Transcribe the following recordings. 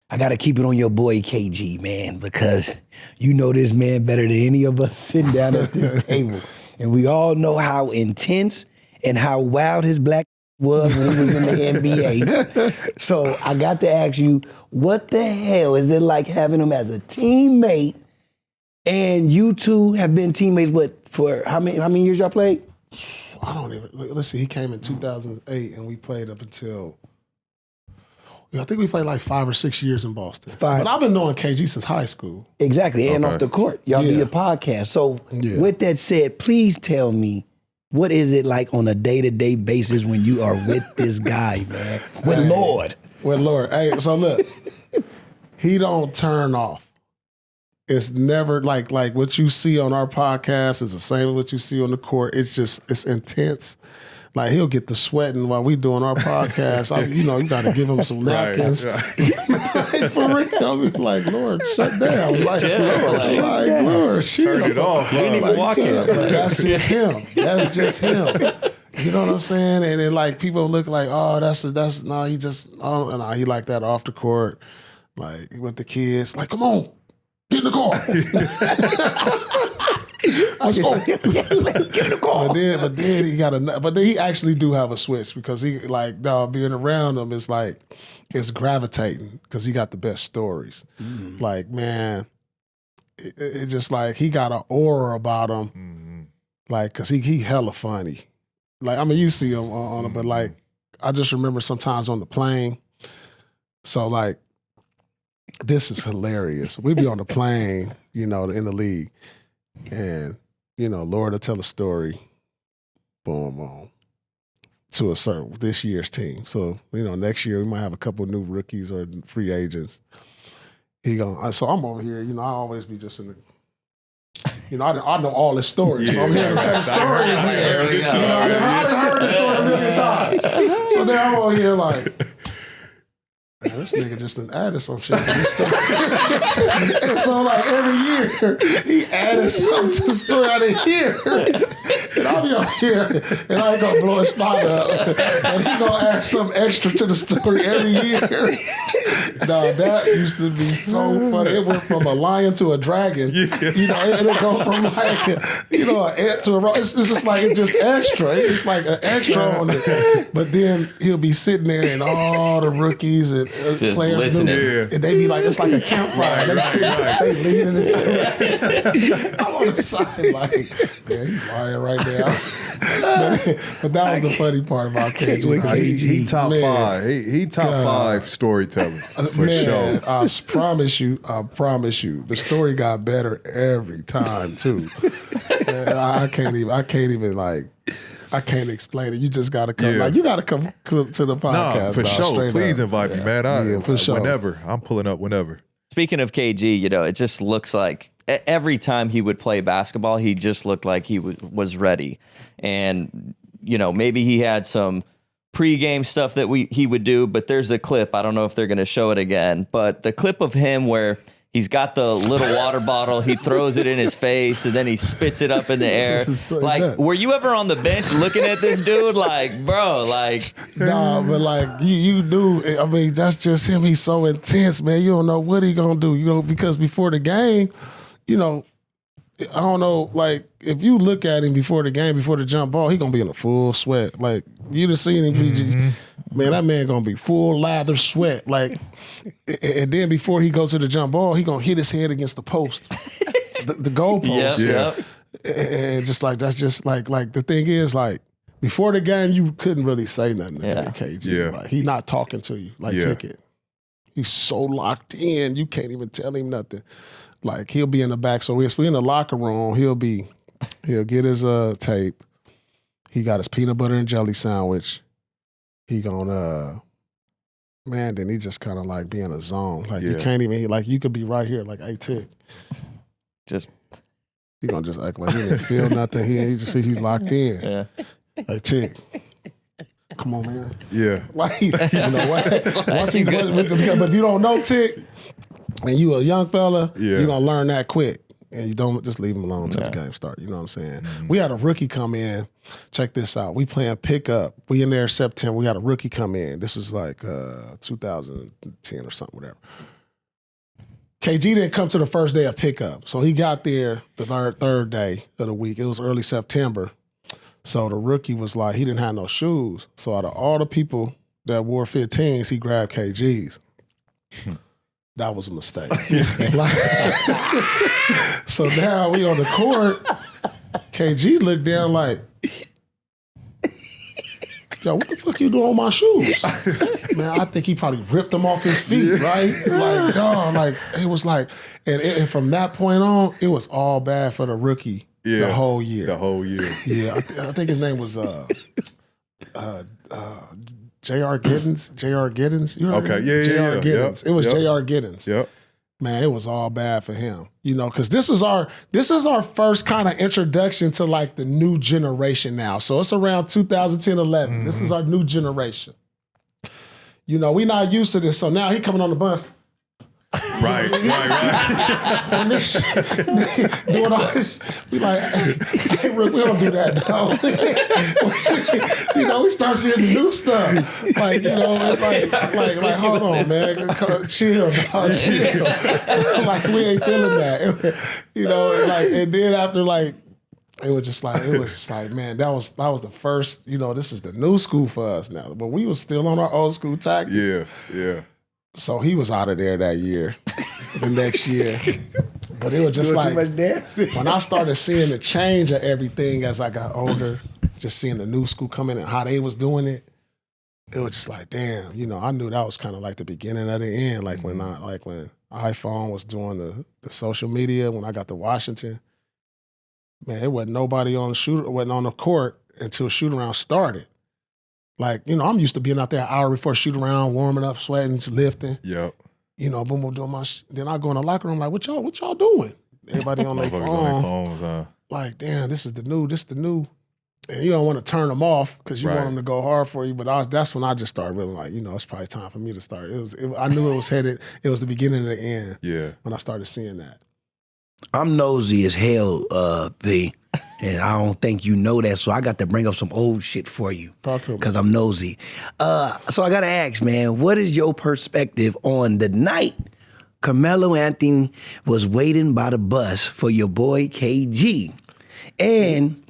I got to keep it on your boy KG, man, because you know this man better than any of us sitting down at this table. And we all know how intense and how wild his black was when he was in the NBA. So I got to ask you, what the hell is it like having him as a teammate? And you two have been teammates, for how many years y'all played? I don't even, let's see, he came in 2008 and we played up until, I think we played like 5 or 6 years in Boston. But I've been knowing KG since high school. Exactly, and off the court. Y'all do your podcast. So with that said, please tell me, what is it like on a day-to-day basis when you are with this guy, man? With Lord. With Lord. Hey, so look, he don't turn off. It's never like what you see on our podcast is the same as what you see on the court. It's intense. Like he'll get the sweating while we doing our podcast. You got to give him some napkins. Right. For real, I'll be like, Lord, shut down. Lord, turn it off. We didn't even walk in. That's just him. That's just him. You know what I'm saying? And then like people look like, oh, he like that off the court, like with the kids. Like, come on. Get in the car. Let's go. Get in the car. But then he actually do have a switch because he being around him is like it's gravitating because he got the best stories. Like man, it's just like he got an aura about him, like because he hella funny. Like I mean you see him on it, but like I just remember sometimes on the plane. So like. This is hilarious. We be on the plane, in the league, and Lord will tell a story, boom, to this year's team. So next year we might have a couple new rookies or free agents. So I'm over here. I always be just in the. I know all the stories. So I'm here to tell the story. I heard the story a million times. So then I'm over here like. Man, this nigga just done added some shit to this story. And so like every year, he added something to the story out of here. And I'll be on here, and I ain't gonna blow his spot up. And he gonna add some extra to the story every year. No, that used to be so funny. It went from a lion to a dragon. It'll go from like, an ant to a rock. It's just like, it's just extra. It's like an extra on it. But then he'll be sitting there and all the rookies and players listening. And they be like, it's like a campfire. They leaning it. I'm on the side like, man, he's lying right now. But that was the funny part about KG. He top five. He top five storytellers for sure. I promise you, the story got better every time too. And I can't explain it. You just gotta come. Yeah. Like you gotta come to the podcast. No, for sure. Please invite me, man. For sure. Whenever. I'm pulling up whenever. Speaking of KG, it just looks like every time he would play basketball, he just looked like he was ready. And, maybe he had some pregame stuff that he would do, but there's a clip. I don't know if they're going to show it again, but the clip of him where he's got the little water bottle, he throws it in his face, and then he spits it up in the air. Like, were you ever on the bench looking at this dude? Like, bro, like... Nah, but like, you do. I mean, that's just him. He's so intense, man. You don't know what he gonna do, because before the game, I don't know, like, if you look at him before the game, before the jump ball, he gonna be in a full sweat. Like, you done seen him, PG. Man, that man gonna be full lather sweat. Like, and then before he goes to the jump ball, he gonna hit his head against the post, the goal post. Yep. And just like, that's just like the thing is, like, before the game, you couldn't really say nothing to KG. Yeah. Like, he not talking to you, like, Ticket. He's so locked in, you can't even tell him nothing. Like, he'll be in the back. So if we're in the locker room, he'll get his tape. He got his peanut butter and jelly sandwich. He gonna, then he just kind of like be in a zone. Like, you can't even, like, you could be right here, like, hey, Tick. He gonna just act like he didn't feel nothing. He's locked in. Yeah. Hey, Tick. Come on, man. Yeah. Like, you know what? Once he, but if you don't know Tick, and you a young fella, you're gonna learn that quick. And you don't just leave him alone until the game starts. You know what I'm saying? Mm-hmm. We had a rookie come in. Check this out. We playing pickup. We in there September. We had a rookie come in. This was like 2010 or something, whatever. KG didn't come to the first day of pickup. So he got there the third day of the week. It was early September. So the rookie was like, he didn't have no shoes. So out of all the people that wore 15s, he grabbed KG's. That was a mistake. So now we on the court. KG looked down like, yo, what the fuck you doing on my shoes? Man, I think he probably ripped them off his feet, right? Like, dog, like, it was like, and from that point on, it was all bad for the rookie the whole year. The whole year. Yeah, I think his name was J.R. Giddens. J.R. Giddens. You heard Okay, him? yeah. J.R. Giddens. Yep. It was J.R. Giddens. Yep. Man, it was all bad for him, you know, because this is our first kind of introduction to like the new generation now. So it's around 2010, 11. This is our new generation. You know, we not used to this. So now he coming on the bus. Right. And this doing all this. We like, hey, Rick, we don't do that, dog. You know, we start seeing the new stuff. Like, you know, like, hold on, man. Chill, dog. Chill. Like, we ain't feeling that. You know, like, and then after, like, it was just like, man, that was the first, you know, this is the new school for us now. But we was still on our old school tactics. Yeah. So he was out of there that year, the next year. But it was just Doing like, too much dancing. when I started seeing the change of everything as I got older, just seeing the new school come in and how they was doing it, it was just like, damn, you know, I knew that was kind of like the beginning of the end. Like when iPhone was doing the social media, when I got to Washington, man, it wasn't nobody wasn't on the court until shoot around started. Like, you know, I'm used to being out there an hour before shoot around, warming up, sweating, lifting. Yep. You know, boom, doing my then I go in the locker room like, what y'all doing? Everybody on their Motherfuckers phone. on their phones, Like, damn, this is the new. And you don't want to turn them off because you want them to go hard for you. But that's when I just started really like, you know, it's probably time for me to start. I knew it was headed. It was the beginning of the end. Yeah. When I started seeing that. I'm nosy as hell, B, and I don't think you know that, so I got to bring up some old shit for you Talk to me. because I'm nosy. So I got to ask, man, what is your perspective on the night Carmelo Anthony was waiting by the bus for your boy KG? And,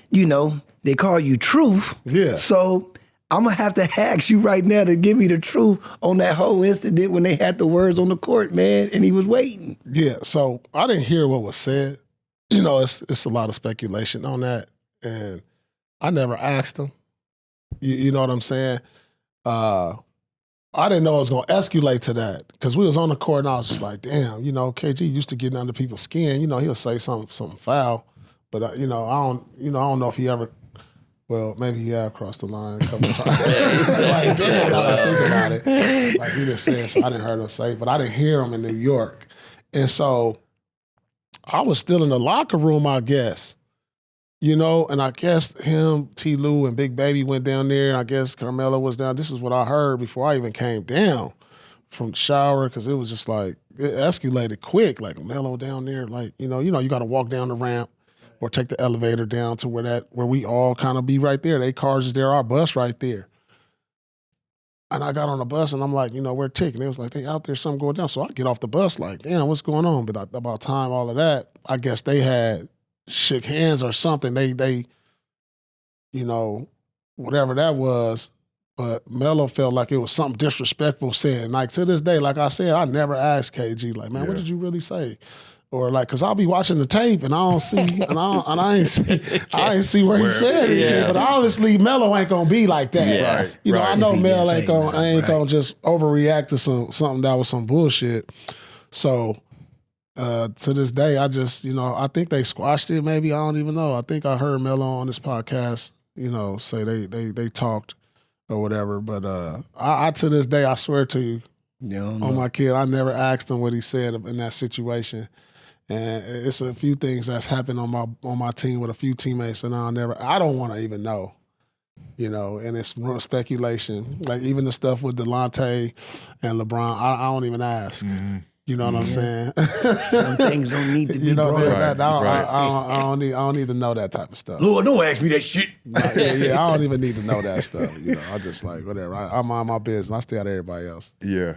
you know, they call you Truth. Yeah. So I'm going to have to ask you right now to give me the truth on that whole incident when they had the words on the court, man, and he was waiting. Yeah, so I didn't hear what was said. You know, it's a lot of speculation on that. And I never asked him. You know what I'm saying? I didn't know it was going to escalate to that because we was on the court and I was just like, damn, you know, KG used to getting under people's skin. You know, he'll say something foul. But, you know, I don't know if he ever, well, maybe he had crossed the line a couple of times. Like, damn, now that I think about it. Like he just said, so I didn't hear him say, but I didn't hear him in New York. And so I was still in the locker room, I guess. You know, and I guess him, T. Lou, and Big Baby went down there. I guess Carmelo was down. This is what I heard before I even came down from the shower, because it was just like, it escalated quick, like Melo down there. Like, you know, you got to walk down the ramp or take the elevator down to where we all kind of be right there. They cars is there, our bus right there. And I got on the bus and I'm like, you know, we're ticking. It was like, they out there, something going down. So I get off the bus like, damn, what's going on? But about time, all of that, I guess they had shook hands or something. They, you know, whatever that was. But Melo felt like it was something disrespectful said. And like to this day, like I said, I never asked KG, like, man, what did you really say? Or like, cause I'll be watching the tape and I don't see, and I ain't see where he said anything. But honestly, Melo ain't gonna be like that. Yeah. Right. You know, I know Melo ain't gonna just overreact to something that was some bullshit. So to this day, I just, you know, I think they squashed it. Maybe I don't even know. I think I heard Melo on this podcast, you know, say they talked or whatever. But I to this day, I swear to you, on my kid, I never asked him what he said in that situation. And it's a few things that's happened on my team with a few teammates, and I don't want to even know, you know. And it's more speculation. Like even the stuff with Delonte and LeBron, I don't even ask. Mm-hmm. You know what I'm saying? Some things don't need to be brought up. I don't need to know that type of stuff. Lord, don't ask me that shit. Yeah, I don't even need to know that stuff. You know, I just like whatever. I mind my business. I stay out of everybody else. Yeah.